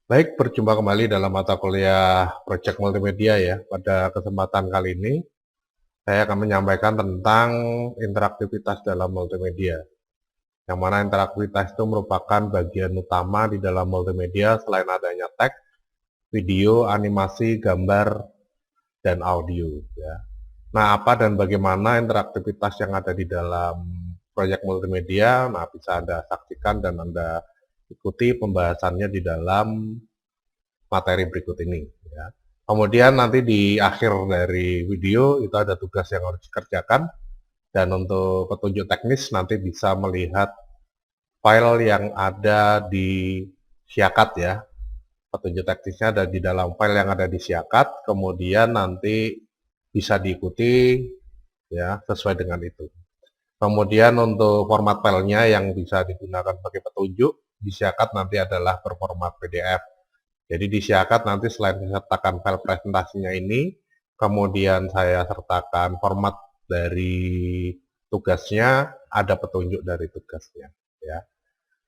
Baik, berjumpa kembali dalam mata kuliah Project Multimedia ya. Pada kesempatan kali ini, saya akan menyampaikan tentang interaktivitas dalam multimedia. Yang mana interaktivitas itu merupakan bagian utama di dalam multimedia selain adanya teks, video, animasi, gambar, dan audio. Ya. Nah, apa dan bagaimana interaktivitas yang ada di dalam proyek multimedia? Nah, bisa Anda saksikan dan Anda ikuti pembahasannya di dalam materi berikut ini. Ya. Kemudian nanti di akhir dari video itu ada tugas yang harus dikerjakan, dan untuk petunjuk teknis nanti bisa melihat file yang ada di Siakat ya. Petunjuk teknisnya ada di dalam file yang ada di Siakat, kemudian nanti bisa diikuti ya sesuai dengan itu. Kemudian untuk format filenya yang bisa digunakan sebagai petunjuk di Siakat nanti adalah berformat PDF. Jadi di Siakat nanti selain saya sertakan file presentasinya ini, kemudian saya sertakan format dari tugasnya, ada petunjuk dari tugasnya. Ya.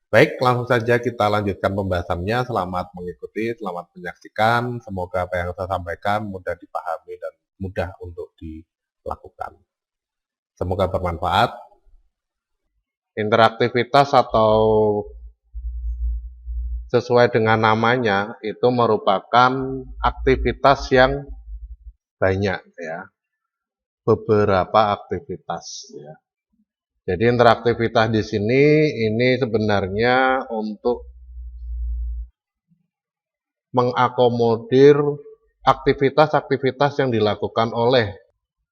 Baik, langsung saja kita lanjutkan pembahasannya. Selamat mengikuti, selamat menyaksikan. Semoga apa yang saya sampaikan mudah dipahami dan mudah untuk dilakukan. Semoga bermanfaat. Interaktivitas atau sesuai dengan namanya itu merupakan aktivitas yang banyak ya, beberapa aktivitas ya. Jadi interaktivitas di sini ini sebenarnya untuk mengakomodir aktivitas-aktivitas yang dilakukan oleh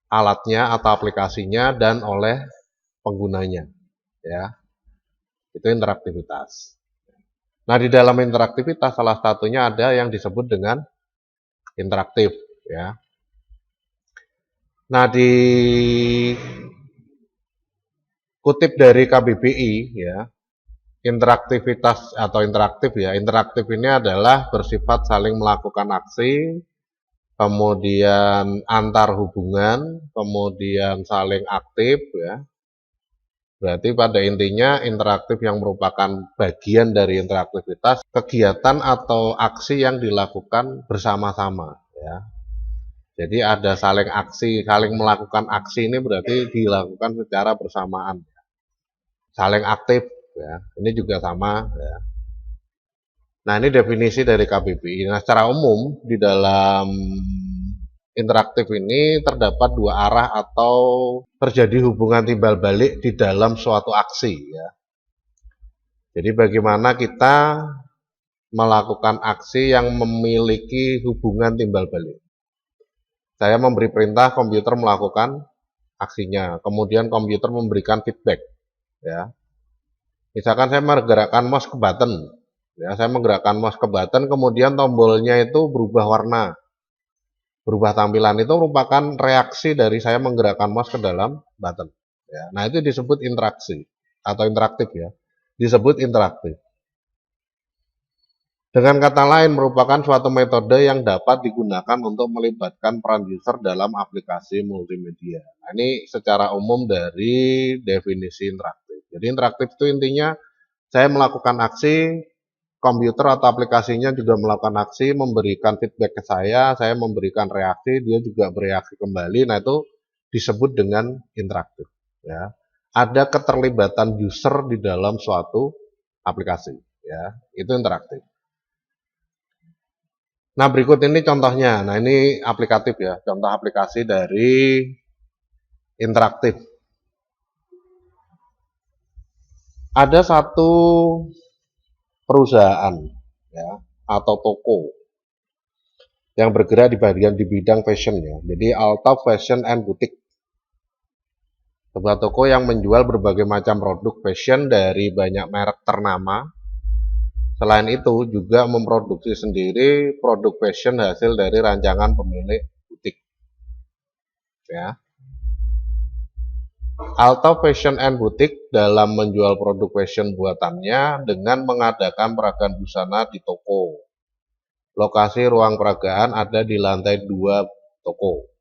alatnya atau aplikasinya dan oleh penggunanya ya. Itu interaktivitas. Nah, di dalam interaktivitas salah satunya ada yang disebut dengan interaktif ya. Nah, dikutip dari KBBI ya, interaktivitas atau interaktif ya. Interaktif ini adalah bersifat saling melakukan aksi, kemudian antar hubungan, kemudian saling aktif ya. Berarti pada intinya interaktif yang merupakan bagian dari interaktivitas, kegiatan atau aksi yang dilakukan bersama-sama ya. Jadi ada saling aksi, saling melakukan aksi ini berarti dilakukan secara bersamaan. Saling aktif ya. Ini juga sama ya. Nah, ini definisi dari KBBI. Nah, secara umum di dalam interaktif ini terdapat dua arah atau terjadi hubungan timbal balik di dalam suatu aksi ya. Jadi bagaimana kita melakukan aksi yang memiliki hubungan timbal balik. Saya memberi perintah, komputer melakukan aksinya, kemudian komputer memberikan feedback ya. Misalkan saya menggerakkan mouse ke button ya, saya menggerakkan mouse ke button, kemudian tombolnya itu berubah warna, berubah tampilan, itu merupakan reaksi dari saya menggerakkan mouse ke dalam button ya. Nah, itu disebut interaksi atau interaktif ya, disebut interaktif. Dengan kata lain, merupakan suatu metode yang dapat digunakan untuk melibatkan peran user dalam aplikasi multimedia. Nah, ini secara umum dari definisi interaktif. Jadi interaktif itu intinya saya melakukan aksi, komputer atau aplikasinya juga melakukan aksi, memberikan feedback ke saya memberikan reaksi, dia juga bereaksi kembali. Nah, itu disebut dengan interaktif. Ya. Ada keterlibatan user di dalam suatu aplikasi. Ya, itu interaktif. Nah, berikut ini contohnya. Nah, ini aplikatif ya, contoh aplikasi dari interaktif. Ada satu perusahaan ya, atau toko yang bergerak di bidang fashion ya. Jadi Alta Fashion and Boutique. Sebuah toko yang menjual berbagai macam produk fashion dari banyak merek ternama. Selain itu juga memproduksi sendiri produk fashion hasil dari rancangan pemilik butik. Ya. Alta Fashion and Boutique dalam menjual produk fashion buatannya dengan mengadakan peragaan busana di toko. Lokasi ruang peragaan ada di lantai 2 toko.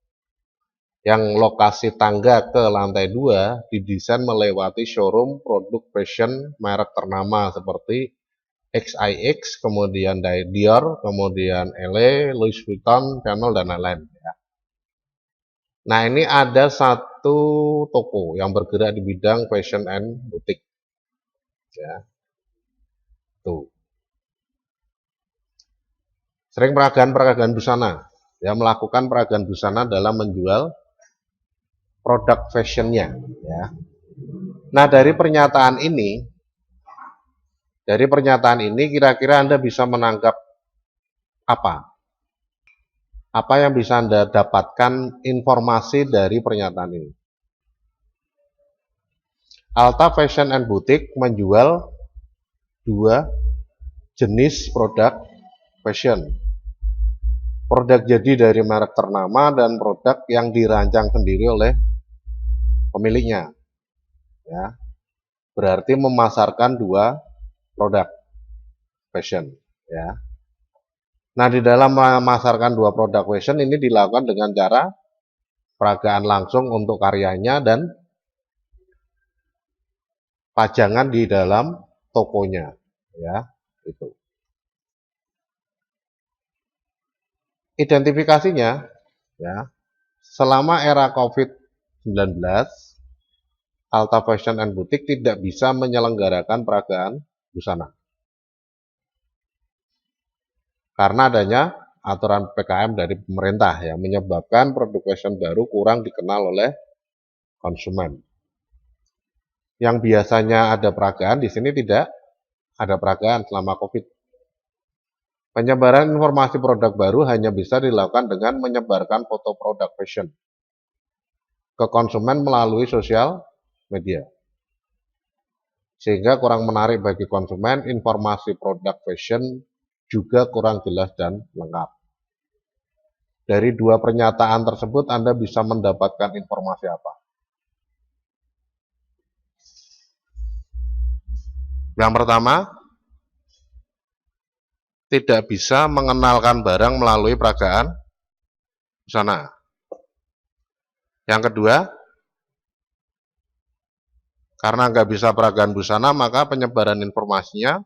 Yang lokasi tangga ke lantai 2 didesain melewati showroom produk fashion merek ternama seperti XIX, kemudian Dior, kemudian LA, Louis Vuitton, Chanel, dan lain-lain. Ya. Nah, ini ada satu toko yang bergerak di bidang fashion and boutique. Ya. Tuh. Sering peragaan busana. Ya, melakukan peragaan busana dalam menjual produk fashionnya. Ya. Nah, dari pernyataan ini kira-kira Anda bisa menangkap apa? Apa yang bisa Anda dapatkan informasi dari pernyataan ini? Alta Fashion and Boutique menjual dua jenis produk fashion. Produk jadi dari merek ternama dan produk yang dirancang sendiri oleh pemiliknya. Ya, berarti memasarkan dua produk fashion. Ya. Nah, di dalam memasarkan dua produk fashion ini dilakukan dengan cara peragaan langsung untuk karyanya dan pajangan di dalam tokonya, ya, itu. Identifikasinya, ya, selama era COVID-19, Alta Fashion and Boutique tidak bisa menyelenggarakan peragaan busana. Karena adanya aturan PPKM dari pemerintah yang menyebabkan produk fashion baru kurang dikenal oleh konsumen. Yang biasanya ada peragaan, di sini tidak ada peragaan selama COVID. Penyebaran informasi produk baru hanya bisa dilakukan dengan menyebarkan foto produk fashion ke konsumen melalui sosial media. Sehingga kurang menarik bagi konsumen, informasi produk fashion juga kurang jelas dan lengkap. Dari dua pernyataan tersebut Anda bisa mendapatkan informasi apa? Yang pertama, tidak bisa mengenalkan barang melalui peragaan busana. Yang kedua, karena nggak bisa peragaan busana, maka penyebaran informasinya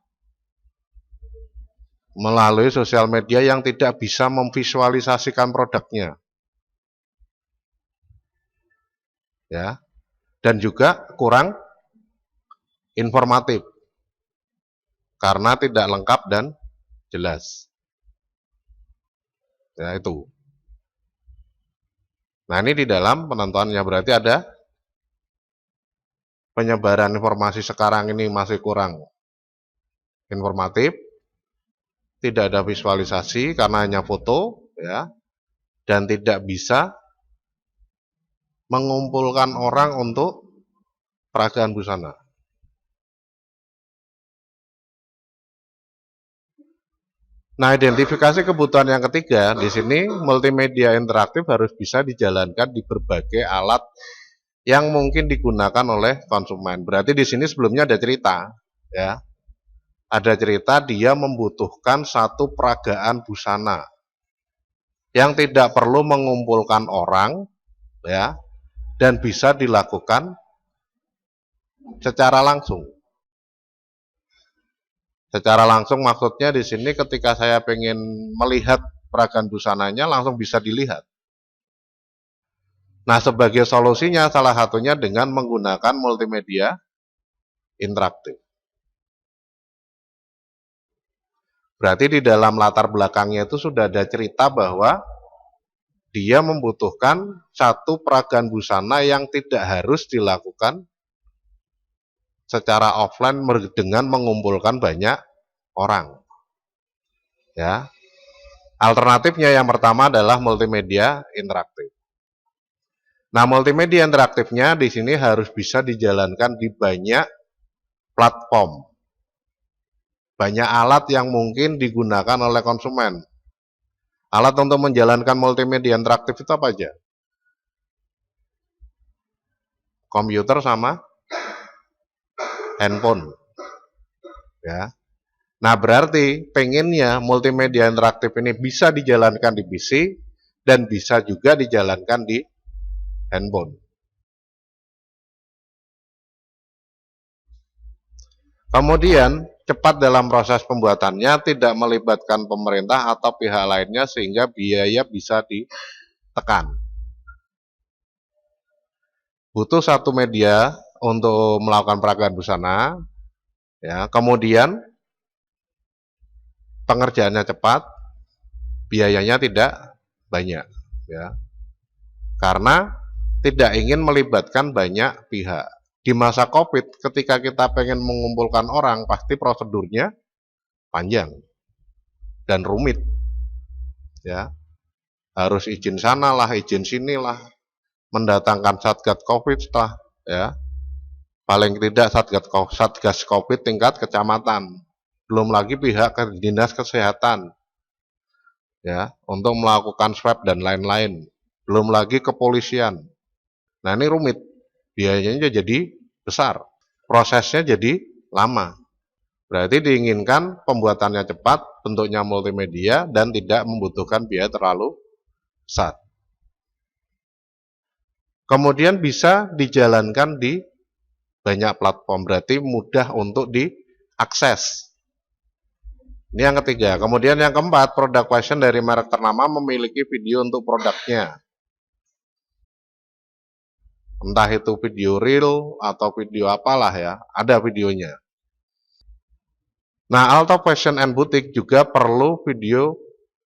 melalui sosial media yang tidak bisa memvisualisasikan produknya. Ya. Dan juga kurang informatif. Karena tidak lengkap dan jelas. Ya, itu. Nah, ini di dalam penentuannya berarti ada penyebaran informasi sekarang ini masih kurang informatif, tidak ada visualisasi karena hanya foto, ya, dan tidak bisa mengumpulkan orang untuk peragaan busana. Nah, identifikasi kebutuhan yang ketiga, di sini multimedia interaktif harus bisa dijalankan di berbagai alat yang mungkin digunakan oleh konsumen. Berarti di sini sebelumnya ada cerita, ya. Ada cerita dia membutuhkan satu peragaan busana yang tidak perlu mengumpulkan orang, ya, dan bisa dilakukan secara langsung. Secara langsung maksudnya di sini ketika saya pengen melihat peragaan busananya langsung bisa dilihat. Nah, sebagai solusinya salah satunya dengan menggunakan multimedia interaktif. Berarti di dalam latar belakangnya itu sudah ada cerita bahwa dia membutuhkan satu peragaan busana yang tidak harus dilakukan secara offline dengan mengumpulkan banyak orang. Ya. Alternatifnya yang pertama adalah multimedia interaktif. Nah, multimedia interaktifnya di sini harus bisa dijalankan di banyak platform. Banyak alat yang mungkin digunakan oleh konsumen. Alat untuk menjalankan multimedia interaktif itu apa aja? Komputer sama handphone. Ya. Nah, berarti pengennya multimedia interaktif ini bisa dijalankan di PC dan bisa juga dijalankan di handphone. Kemudian cepat dalam proses pembuatannya, tidak melibatkan pemerintah atau pihak lainnya sehingga biaya bisa ditekan. Butuh satu media untuk melakukan peragaan busana, ya. Kemudian pengerjaannya cepat, biayanya tidak banyak, ya. Karena tidak ingin melibatkan banyak pihak. Di masa COVID, ketika kita pengen mengumpulkan orang, pasti prosedurnya panjang dan rumit, ya. Harus izin sana lah, izin sini lah, mendatangkan satgas COVID lah, ya. Paling tidak satgas COVID tingkat kecamatan, belum lagi pihak dinas kesehatan, ya, untuk melakukan swab dan lain-lain, belum lagi kepolisian. Nah, ini rumit, biayanya jadi besar, prosesnya jadi lama. Berarti diinginkan pembuatannya cepat, bentuknya multimedia, dan tidak membutuhkan biaya terlalu besar. Kemudian bisa dijalankan di banyak platform, berarti mudah untuk diakses. Ini yang ketiga. Kemudian yang keempat, product fashion dari merek ternama memiliki video untuk produknya. Entah itu video reel atau video apalah ya, ada videonya. Nah, Alto Fashion and Boutique juga perlu video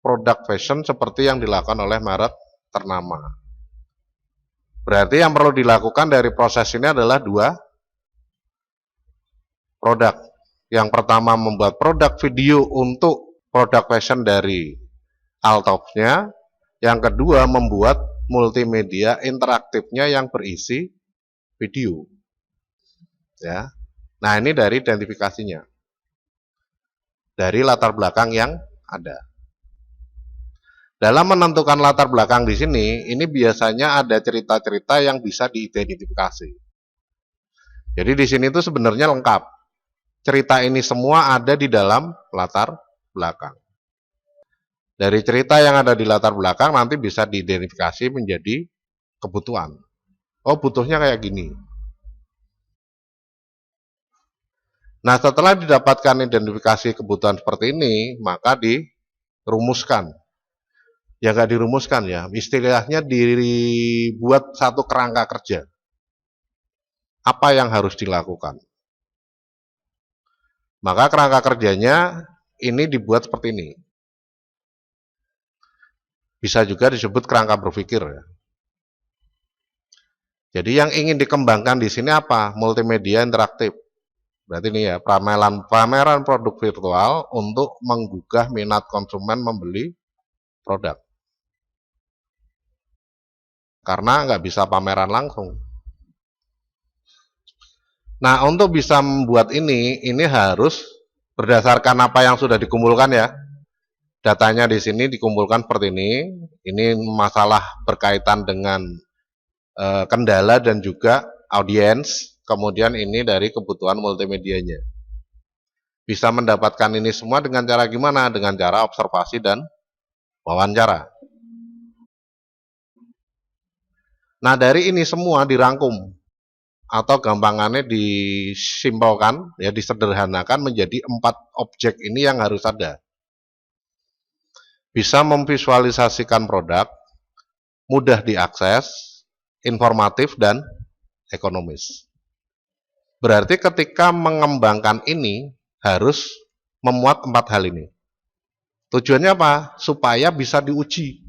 produk fashion seperti yang dilakukan oleh merek ternama. Berarti yang perlu dilakukan dari proses ini adalah dua produk. Yang pertama membuat produk video untuk produk fashion dari Altopsnya. Yang kedua membuat multimedia interaktifnya yang berisi video. Ya. Nah, ini dari identifikasinya. Dari latar belakang yang ada. Dalam menentukan latar belakang di sini, ini biasanya ada cerita-cerita yang bisa diidentifikasi. Jadi di sini tuh sebenarnya lengkap. Cerita ini semua ada di dalam latar belakang. Dari cerita yang ada di latar belakang nanti bisa diidentifikasi menjadi kebutuhan. Oh, butuhnya kayak gini. Nah, setelah didapatkan identifikasi kebutuhan seperti ini, maka dirumuskan. Ya nggak dirumuskan ya, istilahnya dibuat satu kerangka kerja. Apa yang harus dilakukan? Maka kerangka kerjanya ini dibuat seperti ini. Bisa juga disebut kerangka berpikir. Jadi yang ingin dikembangkan di sini apa? Multimedia interaktif. Berarti ini ya, pameran produk virtual untuk menggugah minat konsumen membeli produk. Karena nggak bisa pameran langsung. Nah, untuk bisa membuat ini harus berdasarkan apa yang sudah dikumpulkan ya. Datanya di sini dikumpulkan seperti ini. Ini masalah berkaitan dengan kendala dan juga audiens. Kemudian ini dari kebutuhan multimedianya. Bisa mendapatkan ini semua dengan cara gimana? Dengan cara observasi dan wawancara. Nah, dari ini semua dirangkum atau gampangannya disimpulkan, ya disederhanakan menjadi 4 objek ini yang harus ada. Bisa memvisualisasikan produk, mudah diakses, informatif, dan ekonomis. Berarti ketika mengembangkan ini harus memuat 4 hal ini. Tujuannya apa? Supaya bisa diuji.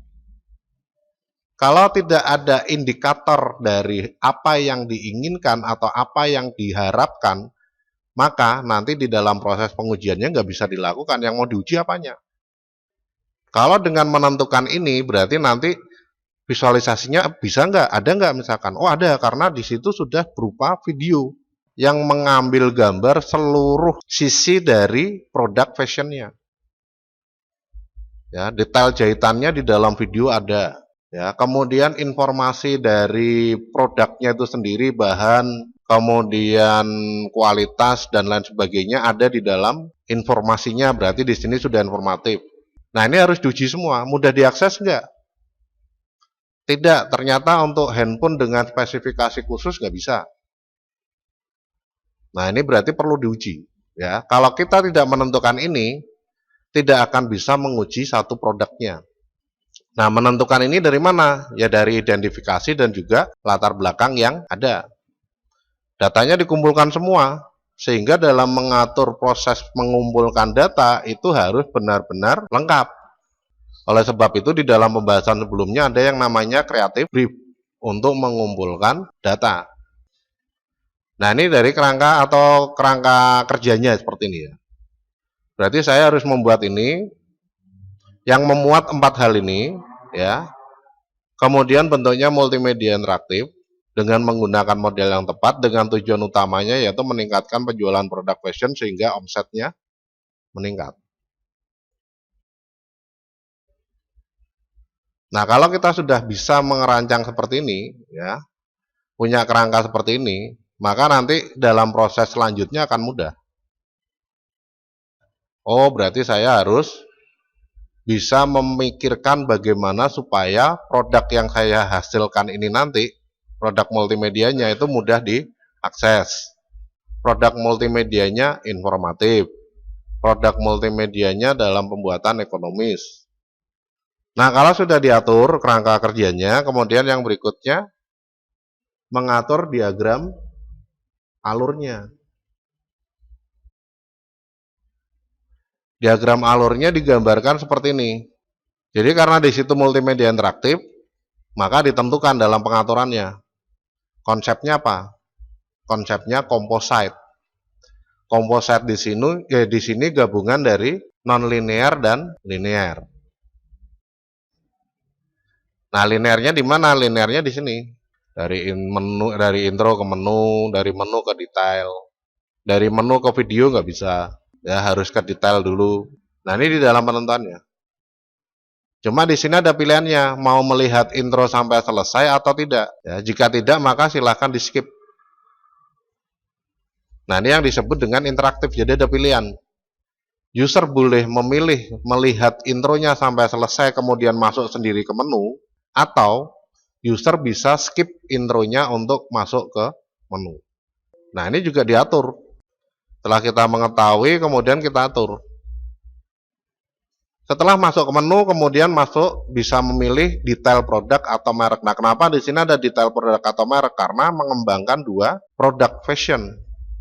Kalau tidak ada indikator dari apa yang diinginkan atau apa yang diharapkan, maka nanti di dalam proses pengujiannya nggak bisa dilakukan. Yang mau diuji apanya? Kalau dengan menentukan ini, berarti nanti visualisasinya bisa nggak? Ada nggak misalkan? Oh ada, karena di situ sudah berupa video yang mengambil gambar seluruh sisi dari produk fashionnya. Ya, detail jahitannya di dalam video ada. Ya, kemudian informasi dari produknya itu sendiri, bahan, kemudian kualitas dan lain sebagainya ada di dalam informasinya. Berarti di sini sudah informatif. Nah, ini harus diuji semua. Mudah diakses enggak? Tidak, ternyata untuk handphone dengan spesifikasi khusus nggak bisa. Nah, ini berarti perlu diuji. Ya, kalau kita tidak menentukan ini, tidak akan bisa menguji satu produknya. Nah, menentukan ini dari mana? Ya dari identifikasi dan juga latar belakang yang ada. Datanya dikumpulkan semua, sehingga dalam mengatur proses mengumpulkan data itu harus benar-benar lengkap. Oleh sebab itu di dalam pembahasan sebelumnya ada yang namanya creative brief untuk mengumpulkan data. Nah, ini dari kerangka atau kerangka kerjanya seperti ini ya. Berarti saya harus membuat ini yang memuat 4 hal ini ya. Kemudian bentuknya multimedia interaktif dengan menggunakan model yang tepat dengan tujuan utamanya yaitu meningkatkan penjualan produk fashion sehingga omsetnya meningkat. Nah, kalau kita sudah bisa merancang seperti ini ya, punya kerangka seperti ini, maka nanti dalam proses selanjutnya akan mudah. Oh, berarti saya harus bisa memikirkan bagaimana supaya produk yang saya hasilkan ini nanti, produk multimedianya itu mudah diakses. Produk multimedianya informatif. Produk multimedianya dalam pembuatan ekonomis. Nah, kalau sudah diatur kerangka kerjanya, kemudian yang berikutnya mengatur diagram alurnya. Diagram alurnya digambarkan seperti ini. Jadi karena di situ multimedia interaktif, maka ditentukan dalam pengaturannya. Konsepnya apa? Konsepnya composite. Composite di sini gabungan dari non-linear dan linear. Nah, linearnya di mana? Linearnya di sini. Dari intro ke menu, dari menu ke detail. Dari menu ke video nggak bisa. Ya, harus ke detail dulu. Nah, ini di dalam penentuannya. Cuma di sini ada pilihannya, mau melihat intro sampai selesai atau tidak. Ya, jika tidak, maka silahkan di skip. Nah, ini yang disebut dengan interaktif, jadi ada pilihan. User boleh memilih melihat intronya sampai selesai, kemudian masuk sendiri ke menu, atau user bisa skip intronya untuk masuk ke menu. Nah, ini juga diatur. Setelah kita mengetahui, kemudian kita atur. Setelah masuk ke menu, kemudian masuk bisa memilih detail produk atau merek. Nah, kenapa di sini ada detail produk atau merek? Karena mengembangkan dua produk fashion.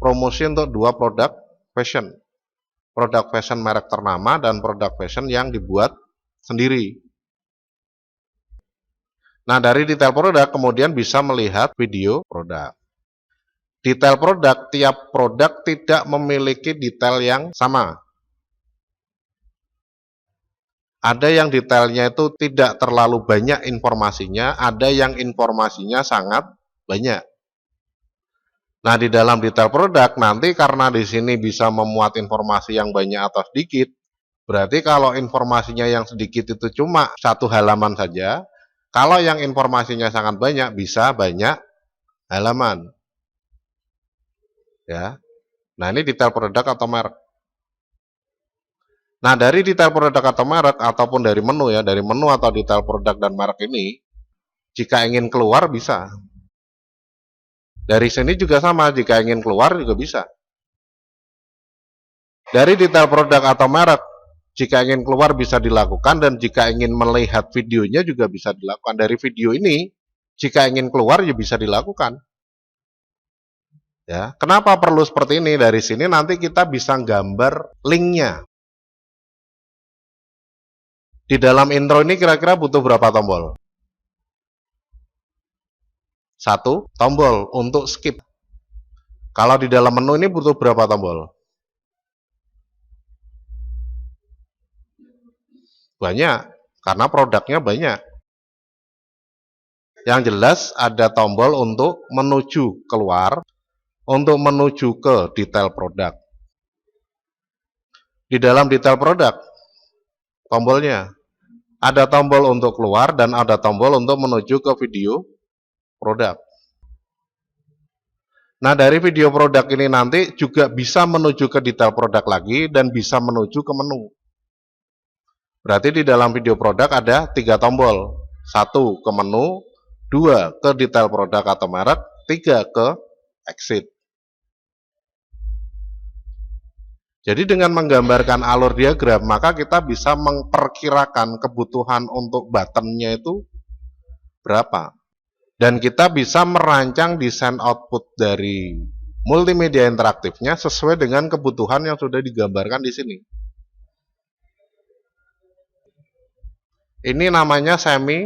Promosi untuk dua produk fashion. Produk fashion merek ternama dan produk fashion yang dibuat sendiri. Nah, dari detail produk kemudian bisa melihat video produk. Detail produk, tiap produk tidak memiliki detail yang sama. Ada yang detailnya itu tidak terlalu banyak informasinya, ada yang informasinya sangat banyak. Nah, di dalam detail produk nanti karena di sini bisa memuat informasi yang banyak atau sedikit, berarti kalau informasinya yang sedikit itu cuma satu halaman saja, kalau yang informasinya sangat banyak bisa banyak halaman. Ya. Nah, ini detail produk atau merek. Nah, dari detail produk atau merek ataupun dari menu ya, dari menu atau detail produk dan merek ini, jika ingin keluar bisa. Dari sini juga sama, jika ingin keluar juga bisa. Dari detail produk atau merek, jika ingin keluar bisa dilakukan dan jika ingin melihat videonya juga bisa dilakukan. Dari video ini, jika ingin keluar ya bisa dilakukan. Ya, kenapa perlu seperti ini? Dari sini nanti kita bisa gambar linknya. Di dalam intro ini kira-kira butuh berapa tombol? 1 tombol untuk skip. Kalau di dalam menu ini butuh berapa tombol? Banyak, karena produknya banyak. Yang jelas ada tombol untuk menuju keluar, untuk menuju ke detail produk. Di dalam detail produk, tombolnya ada tombol untuk keluar dan ada tombol untuk menuju ke video produk. Nah, dari video produk ini nanti juga bisa menuju ke detail produk lagi dan bisa menuju ke menu. Berarti di dalam video produk ada 3 tombol. 1 ke menu, 2 ke detail produk atau merek, 3 ke exit. Jadi dengan menggambarkan alur diagram, maka kita bisa memperkirakan kebutuhan untuk buttonnya itu berapa. Dan kita bisa merancang desain output dari multimedia interaktifnya sesuai dengan kebutuhan yang sudah digambarkan di sini. Ini namanya semi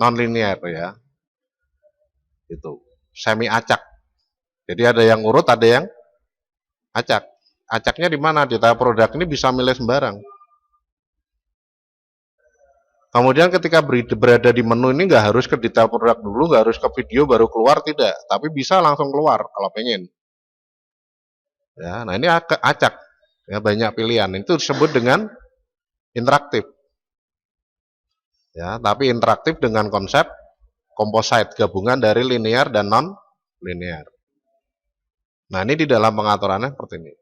nonlinear ya. Itu semi acak. Jadi ada yang urut, ada yang acak. Acaknya di mana? Di tahap produk ini bisa milih sembarang. Kemudian ketika berada di menu ini nggak harus ke detail produk dulu, nggak harus ke video baru keluar, tidak. Tapi bisa langsung keluar kalau pengen. Ya, nah ini acak. Ya, banyak pilihan. Itu disebut dengan interaktif. Ya, tapi interaktif dengan konsep composite, gabungan dari linear dan non-linear. Nah, ini di dalam pengaturannya seperti ini.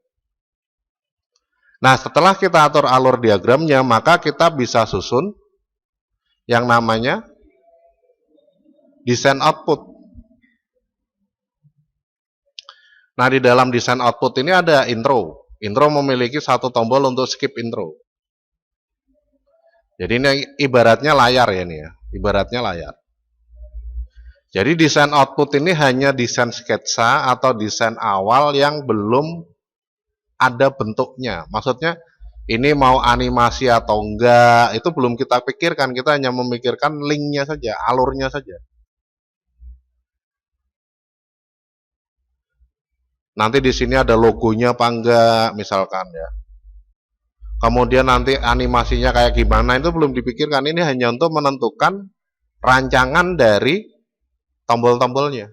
Nah, setelah kita atur alur diagramnya, maka kita bisa susun yang namanya desain output. Nah, di dalam desain output ini ada intro. Intro memiliki satu tombol untuk skip intro. Jadi ini ibaratnya layar ya ini ya, ibaratnya layar. Jadi desain output ini hanya desain sketsa atau desain awal yang belum ada bentuknya. Maksudnya ini mau animasi atau enggak, itu belum kita pikirkan. Kita hanya memikirkan linknya saja, alurnya saja. Nanti di sini ada logonya apa enggak, misalkan ya. Kemudian nanti animasinya kayak gimana, itu belum dipikirkan. Ini hanya untuk menentukan rancangan dari tombol-tombolnya.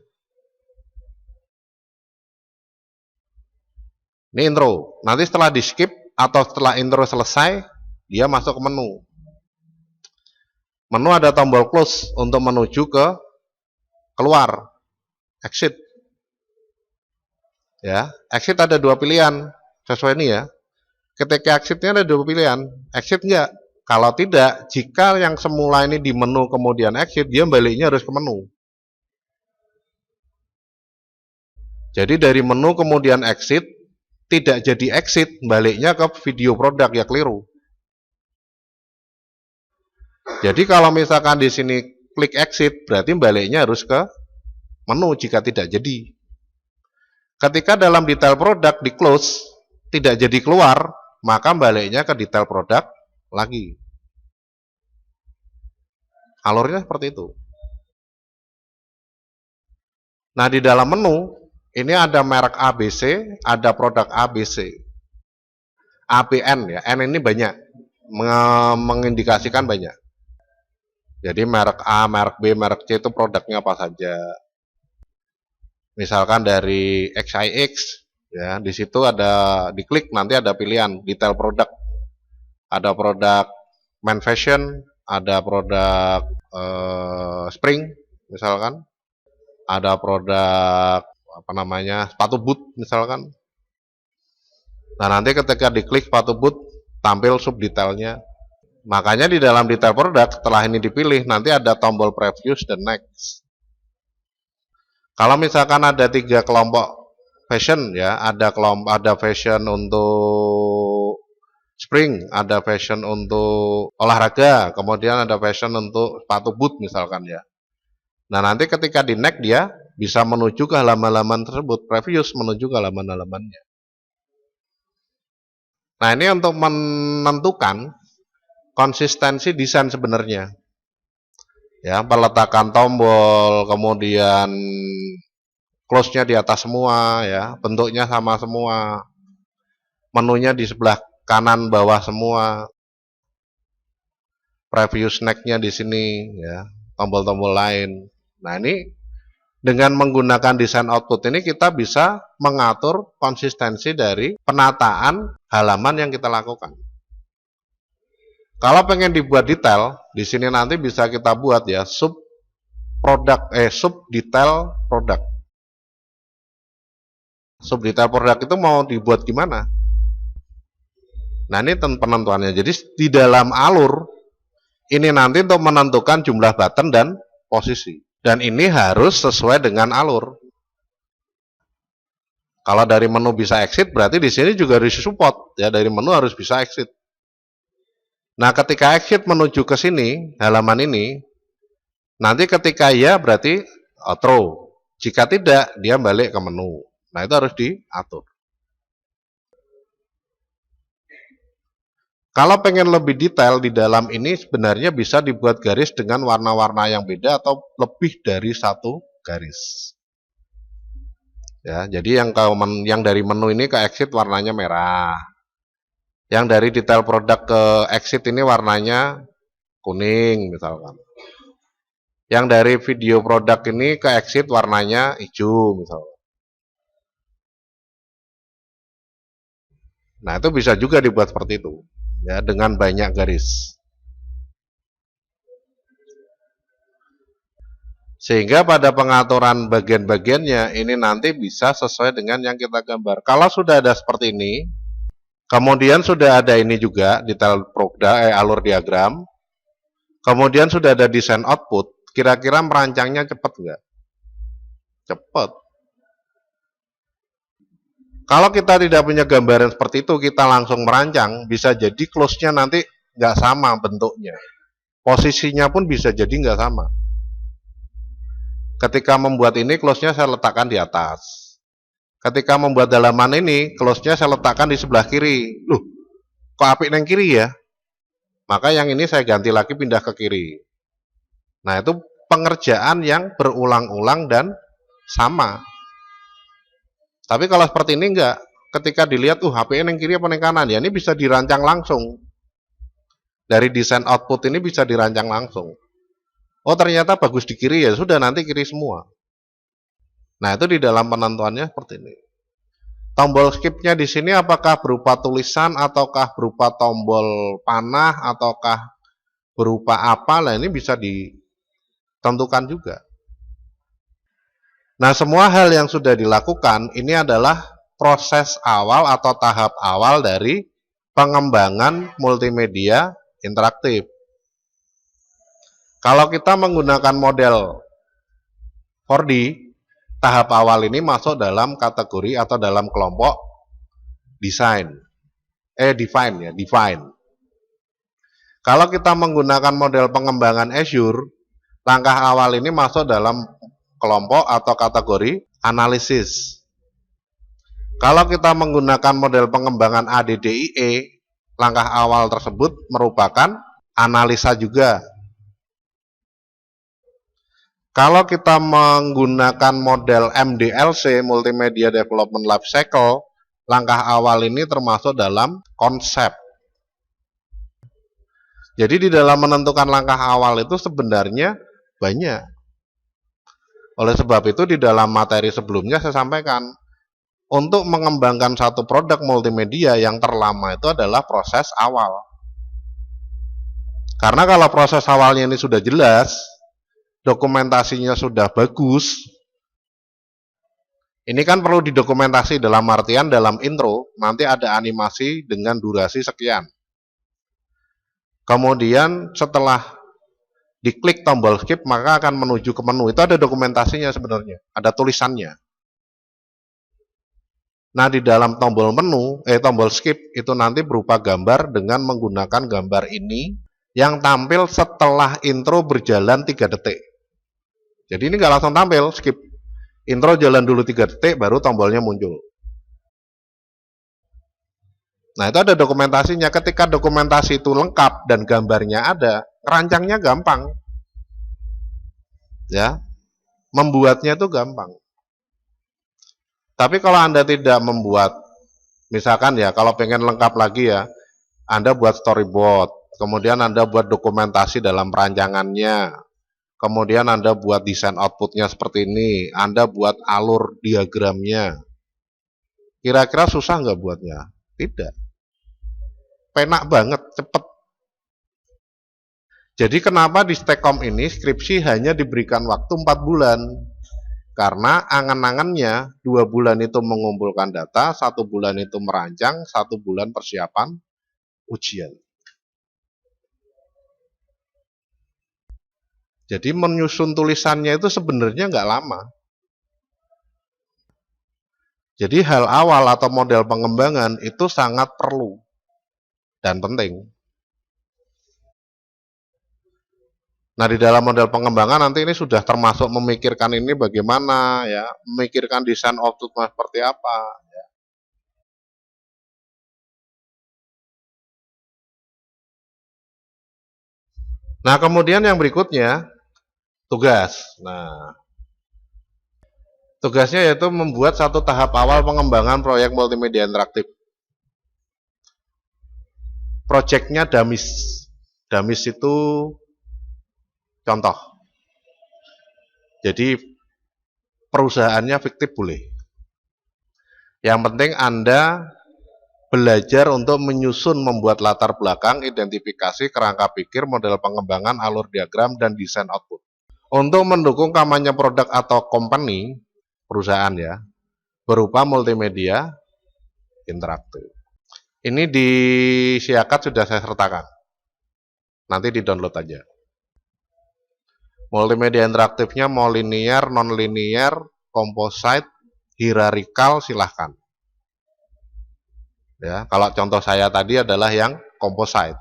Ini intro. Nanti setelah di skip atau setelah intro selesai, dia masuk ke menu. Menu ada tombol close untuk menuju ke keluar, exit. Ya, exit ada dua pilihan sesuai ini ya. Ketika exitnya ada dua pilihan, exit enggak. Kalau tidak, jika yang semula ini di menu kemudian exit, dia baliknya harus ke menu. Jadi dari menu kemudian exit, tidak jadi exit, baliknya ke video produk, ya keliru. Jadi kalau misalkan di sini klik exit, berarti baliknya harus ke menu jika tidak jadi. Ketika dalam detail produk di close, tidak jadi keluar, maka baliknya ke detail produk lagi. Alurnya seperti itu. Nah, di dalam menu, ini ada merek ABC, ada produk ABC. ABN ya, N ini banyak, mengindikasikan banyak. Jadi merek A, merek B, merek C itu produknya apa saja. Misalkan dari XIX, ya di situ ada diklik nanti ada pilihan detail produk, ada produk Man Fashion, ada produk Spring, misalkan, ada produk apa namanya sepatu boot misalkan. Nah nanti ketika diklik sepatu boot tampil subdetailnya. Makanya di dalam detail produk setelah ini dipilih nanti ada tombol previous dan next. Kalau misalkan ada 3 kelompok fashion ya, ada fashion untuk spring, ada fashion untuk olahraga, kemudian ada fashion untuk sepatu boot misalkan ya. Nah nanti ketika di next dia bisa menuju ke halaman-halaman tersebut, previous menuju ke halaman-halamannya. Nah ini untuk menentukan konsistensi desain sebenarnya. Ya, peletakan tombol, kemudian close-nya di atas semua ya, bentuknya sama semua. Menunya di sebelah kanan bawah semua. Previous next-nya di sini ya, tombol-tombol lain. Nah, ini dengan menggunakan desain output ini kita bisa mengatur konsistensi dari penataan halaman yang kita lakukan. Kalau pengen dibuat detail, di sini nanti bisa kita buat ya sub detail produk. Sub detail produk itu mau dibuat gimana? Nah, ini penentuannya. Jadi di dalam alur ini nanti untuk menentukan jumlah button dan posisi. Dan ini harus sesuai dengan alur. Kalau dari menu bisa exit, berarti di sini juga harus support ya, dari menu harus bisa exit. Nah, ketika exit menuju ke sini, halaman ini, nanti ketika ya berarti outro. Jika tidak, dia balik ke menu. Nah, itu harus diatur. Kalau pengen lebih detail di dalam ini sebenarnya bisa dibuat garis dengan warna-warna yang beda atau lebih dari satu garis. Ya, jadi yang dari menu ini ke exit warnanya merah. Yang dari detail produk ke exit ini warnanya kuning misalkan. Yang dari video produk ini ke exit warnanya hijau misalkan. Nah, itu bisa juga dibuat seperti itu. Ya, dengan banyak garis. Sehingga pada pengaturan bagian-bagiannya ini nanti bisa sesuai dengan yang kita gambar. Kalau sudah ada seperti ini, kemudian sudah ada ini juga detail produk alur diagram, kemudian sudah ada desain output, kira-kira merancangnya cepat nggak? Cepat. Kalau kita tidak punya gambaran seperti itu, kita langsung merancang, bisa jadi close-nya nanti nggak sama bentuknya. Posisinya pun bisa jadi nggak sama. Ketika membuat ini, close-nya saya letakkan di atas. Ketika membuat dalaman ini, close-nya saya letakkan di sebelah kiri. Loh, kok apik neng kiri ya? Maka yang ini saya ganti lagi pindah ke kiri. Nah, itu pengerjaan yang berulang-ulang dan sama. Tapi kalau seperti ini enggak. Ketika dilihat, HP neng kiri apa neng kanan? Ya, ini bisa dirancang langsung. Dari desain output ini bisa dirancang langsung. Oh, ternyata bagus di kiri ya, sudah nanti kiri semua. Nah, itu di dalam penentuannya seperti ini. Tombol skip-nya di sini apakah berupa tulisan ataukah berupa tombol panah ataukah berupa apa? Nah, ini bisa ditentukan juga. Nah, semua hal yang sudah dilakukan ini adalah proses awal atau tahap awal dari pengembangan multimedia interaktif. Kalau kita menggunakan model 4D, tahap awal ini masuk dalam kategori atau dalam kelompok define. Kalau kita menggunakan model pengembangan Azure, langkah awal ini masuk dalam kelompok atau kategori analisis. Kalau kita menggunakan model pengembangan ADDIE, langkah awal tersebut merupakan analisa juga. Kalau kita menggunakan model MDLC, Multimedia Development Life Cycle, langkah awal ini termasuk dalam konsep. Jadi di dalam menentukan langkah awal itu sebenarnya banyak. Oleh sebab itu di dalam materi sebelumnya saya sampaikan, untuk mengembangkan satu produk multimedia yang terlama itu adalah proses awal. Karena kalau proses awalnya ini sudah jelas, dokumentasinya sudah bagus, ini kan perlu didokumentasi dalam artian dalam intro, nanti ada animasi dengan durasi sekian. Kemudian setelah diklik tombol skip, maka akan menuju ke menu. Itu ada dokumentasinya sebenarnya, ada tulisannya. Nah, di dalam tombol menu, tombol skip, itu nanti berupa gambar dengan menggunakan gambar ini yang tampil setelah intro berjalan 3 detik. Jadi ini nggak langsung tampil, skip. Intro jalan dulu 3 detik, baru tombolnya muncul. Nah, itu ada dokumentasinya. Ketika dokumentasi itu lengkap dan gambarnya ada, rancangnya gampang. Ya, membuatnya itu gampang. Tapi kalau Anda tidak membuat, misalkan ya, kalau pengen lengkap lagi ya, Anda buat storyboard, kemudian Anda buat dokumentasi dalam perancangannya, kemudian Anda buat desain outputnya seperti ini, Anda buat alur diagramnya. Kira-kira susah nggak buatnya? Tidak. Penak banget, cepet. Jadi kenapa di Stekom ini skripsi hanya diberikan waktu 4 bulan? Karena angan-angannya 2 bulan itu mengumpulkan data, 1 bulan itu merancang, 1 bulan persiapan ujian. Jadi menyusun tulisannya itu sebenarnya nggak lama. Jadi hal awal atau model pengembangan itu sangat perlu dan penting. Nah, di dalam model pengembangan nanti ini sudah termasuk memikirkan ini bagaimana ya, memikirkan desain output seperti apa. Nah, kemudian yang berikutnya tugas. Nah, tugasnya yaitu membuat satu tahap awal pengembangan proyek multimedia interaktif. Proyeknya Damis. Damis itu contoh. Jadi perusahaannya fiktif boleh. Yang penting Anda belajar untuk menyusun, membuat latar belakang, identifikasi, kerangka pikir, model pengembangan, alur diagram, dan desain output. Untuk mendukung kampanye produk atau company, perusahaan ya, berupa multimedia interaktif. Ini di Siakat sudah saya sertakan. Nanti di-download aja. Multimedia interaktifnya mau linear, non-linear, composite, hierarkikal, silahkan. Ya, kalau contoh saya tadi adalah yang composite.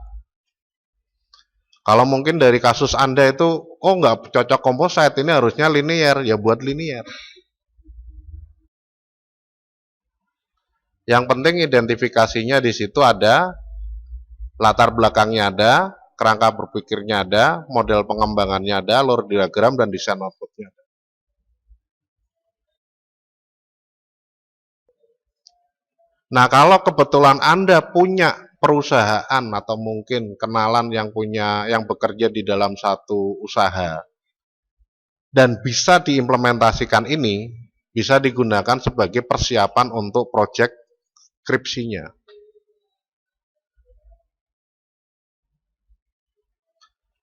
Kalau mungkin dari kasus Anda itu, oh nggak cocok composite, ini harusnya linear, ya buat linear. Yang penting identifikasinya di situ ada, latar belakangnya ada, kerangka berpikirnya ada, model pengembangannya ada, alur diagram, dan desain outputnya ada. Nah, kalau kebetulan Anda punya perusahaan atau mungkin kenalan yang bekerja di dalam satu usaha dan bisa diimplementasikan ini, bisa digunakan sebagai persiapan untuk proyek skripsinya.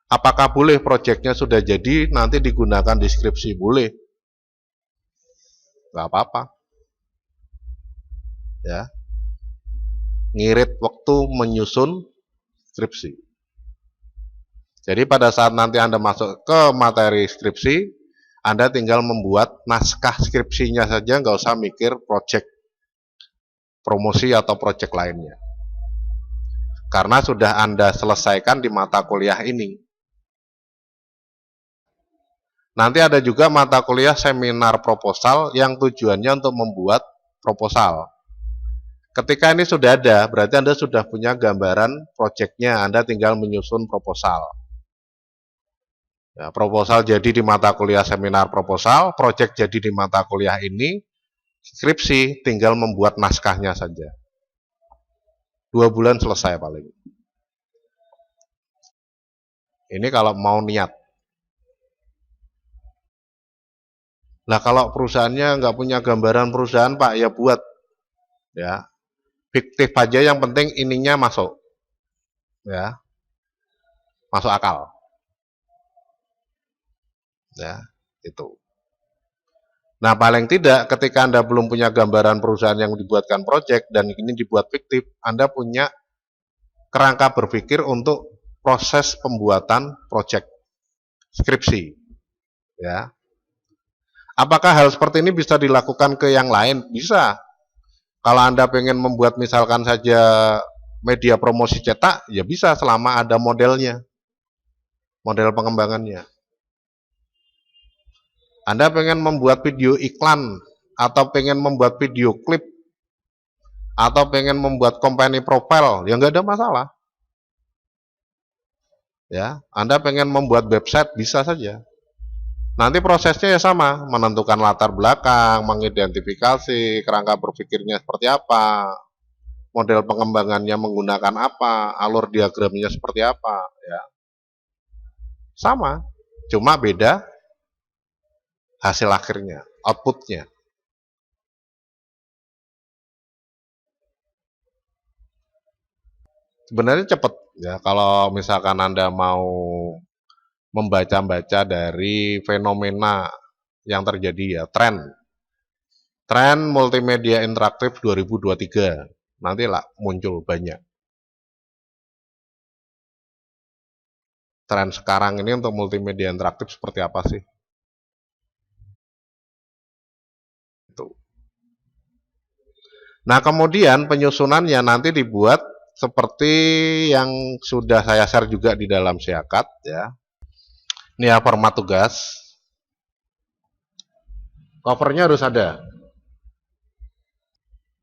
Apakah boleh proyeknya sudah jadi nanti digunakan di skripsi? Boleh. Nggak apa-apa. Ya. Ngirit waktu menyusun skripsi. Jadi pada saat nanti Anda masuk ke materi skripsi, Anda tinggal membuat naskah skripsinya saja, nggak usah mikir proyek promosi atau proyek lainnya. Karena sudah Anda selesaikan di mata kuliah ini. Nanti ada juga mata kuliah seminar proposal yang tujuannya untuk membuat proposal. Ketika ini sudah ada, berarti Anda sudah punya gambaran proyeknya, Anda tinggal menyusun proposal. Ya, proposal jadi di mata kuliah seminar proposal, proyek jadi di mata kuliah ini, skripsi tinggal membuat naskahnya saja. 2 bulan selesai paling. Ini kalau mau niat. Nah, kalau perusahaannya nggak punya gambaran perusahaan, Pak, ya buat. Ya, fiktif aja, yang penting ininya masuk. Ya, masuk akal. Ya, itu. Nah, paling tidak ketika Anda belum punya gambaran perusahaan yang dibuatkan proyek dan ini dibuat fiktif, Anda punya kerangka berpikir untuk proses pembuatan proyek skripsi. Ya. Apakah hal seperti ini bisa dilakukan ke yang lain? Bisa. Kalau Anda pengen membuat misalkan saja media promosi cetak, ya bisa selama ada modelnya, model pengembangannya. Anda pengen membuat video iklan, atau pengen membuat video klip, atau pengen membuat company profile, ya nggak ada masalah. Ya, Anda pengen membuat website, bisa saja. Nanti prosesnya ya sama, menentukan latar belakang, mengidentifikasi, kerangka berpikirnya seperti apa, model pengembangannya menggunakan apa, alur diagramnya seperti apa, ya. Sama, cuma beda hasil akhirnya, outputnya. Sebenarnya cepat ya, kalau misalkan Anda mau membaca-baca dari fenomena yang terjadi ya, tren multimedia interaktif 2023, nanti lah muncul banyak. Tren sekarang ini untuk multimedia interaktif seperti apa sih? Itu. Nah, kemudian penyusunannya nanti dibuat seperti yang sudah saya share juga di dalam Siakat ya. Ini ya format tugas. Covernya harus ada.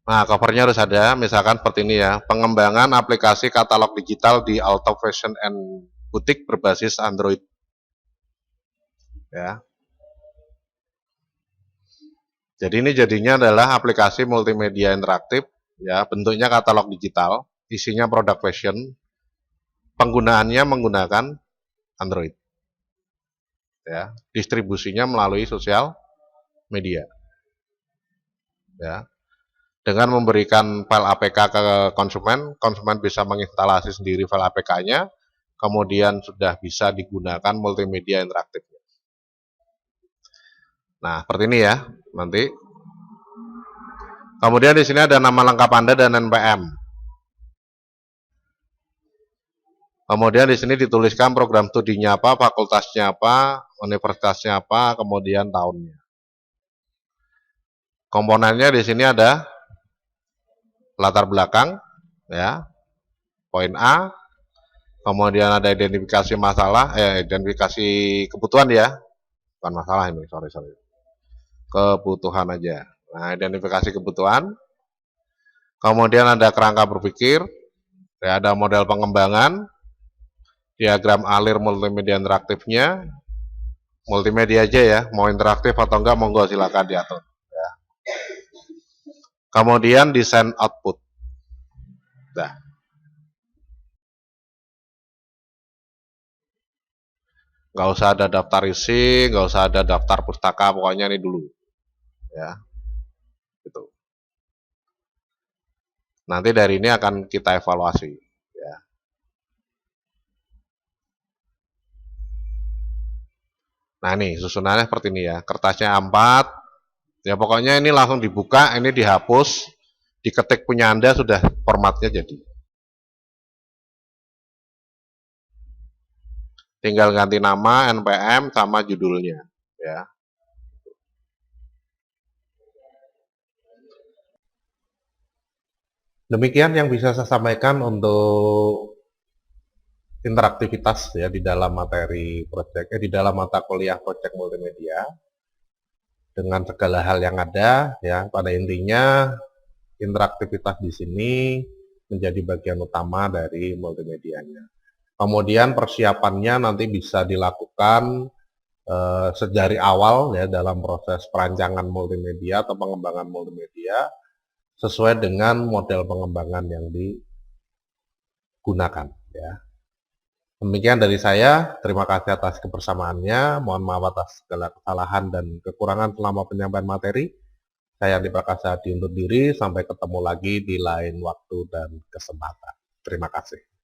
Nah, covernya harus ada, misalkan seperti ini ya, pengembangan aplikasi katalog digital di Auto Fashion and Boutique berbasis Android. Ya. Jadi ini jadinya adalah aplikasi multimedia interaktif, ya, bentuknya katalog digital, isinya produk fashion, penggunaannya menggunakan Android. Ya, distribusinya melalui sosial media. Ya. Dengan memberikan file APK ke konsumen, konsumen bisa menginstalasi sendiri file APK-nya, kemudian sudah bisa digunakan multimedia interaktif. Nah, seperti ini ya, nanti. Kemudian di sini ada nama lengkap Anda dan NPM. Kemudian di sini dituliskan program studinya apa, fakultasnya apa, universitasnya apa, kemudian tahunnya. Komponennya di sini ada latar belakang, ya, poin A, kemudian ada identifikasi masalah, identifikasi kebutuhan ya, bukan masalah ini, sorry, kebutuhan aja. Nah, identifikasi kebutuhan, kemudian ada kerangka berpikir, ya, ada model pengembangan, diagram alir multimedia interaktifnya, multimedia aja ya, mau interaktif atau enggak, monggo silakan diatur. Ya. Kemudian desain output. Nah. Nggak usah ada daftar isi, nggak usah ada daftar pustaka, pokoknya ini dulu. Ya, gitu. Nanti dari ini akan kita evaluasi. Ya. Nah ini susunannya seperti ini ya, kertasnya A4, ya pokoknya ini langsung dibuka, ini dihapus, diketik punya Anda sudah formatnya jadi. Tinggal ganti nama, NPM, sama judulnya. Ya. Demikian yang bisa saya sampaikan untuk interaktivitas ya di dalam materi proyek, di dalam mata kuliah proyek multimedia dengan segala hal yang ada ya. Pada intinya interaktivitas di sini menjadi bagian utama dari multimedianya. Kemudian persiapannya nanti bisa dilakukan sejari awal ya dalam proses perancangan multimedia atau pengembangan multimedia sesuai dengan model pengembangan yang digunakan ya. Demikian dari saya, terima kasih atas kebersamaannya, mohon maaf atas segala kesalahan dan kekurangan selama penyampaian materi. Saya Andi Prakasa undur diri, sampai ketemu lagi di lain waktu dan kesempatan. Terima kasih.